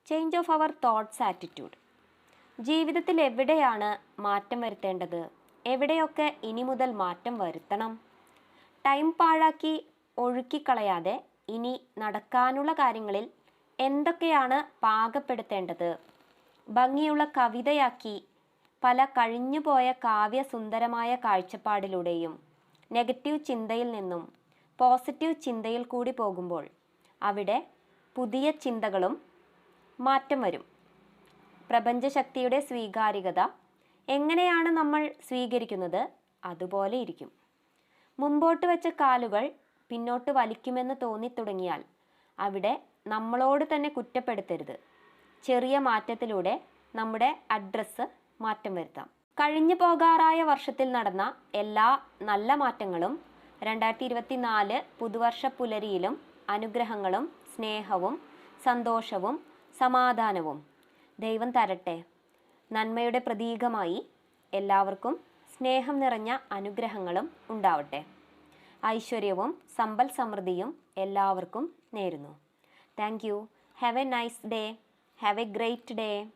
Change of അവർ thoughts attitude. ജീവിതത്തിൽ എവിടെയാണ് മാറ്റം വരുത്തേണ്ടത്? എവിടെയൊക്കെ ഇനി മുതൽ മാറ്റം വരുത്തണം? ടൈം പാഴാക്കി ഒഴുക്കിക്കളയാതെ ഇനി നടക്കാനുള്ള കാര്യങ്ങളിൽ എന്തൊക്കെയാണ് പാകപ്പെടുത്തേണ്ടത്? ഭംഗിയുള്ള കവിതയാക്കി പല കഴിഞ്ഞുപോയ കാവ്യസുന്ദരമായ കാഴ്ചപ്പാടിലൂടെയും നെഗറ്റീവ് ചിന്തയിൽ നിന്നും പോസിറ്റീവ് ചിന്തയിൽ കൂടി പോകുമ്പോൾ അവിടെ പുതിയ ചിന്തകളും മാറ്റം വരും. പ്രപഞ്ചശക്തിയുടെ സ്വീകാര്യത എങ്ങനെയാണ് നമ്മൾ സ്വീകരിക്കുന്നത് അതുപോലെ ഇരിക്കും. മുമ്പോട്ട് വെച്ച കാലുകൾ പിന്നോട്ട് വലിക്കുമെന്ന് തോന്നിത്തുടങ്ങിയാൽ അവിടെ നമ്മളോട് തന്നെ കുറ്റപ്പെടുത്തരുത്. ചെറിയ മാറ്റത്തിലൂടെ നമ്മുടെ അഡ്രസ്സ് മാറ്റം വരുത്താം. കഴിഞ്ഞു പോകാറായ വർഷത്തിൽ നടന്ന എല്ലാ നല്ല മാറ്റങ്ങളും 2024 പുതുവർഷ പുലരിയിലും അനുഗ്രഹങ്ങളും സ്നേഹവും സന്തോഷവും സമാധാനവും ദൈവം തരട്ടെ. നന്മയുടെ പ്രതീകമായി എല്ലാവർക്കും സ്നേഹം നിറഞ്ഞ അനുഗ്രഹങ്ങളും ഉണ്ടാവട്ടെ. ഐശ്വര്യവും സമ്പൽ സമൃദ്ധിയും എല്ലാവർക്കും നേരുന്നു. Thank you. Have A nice day. Have A great day.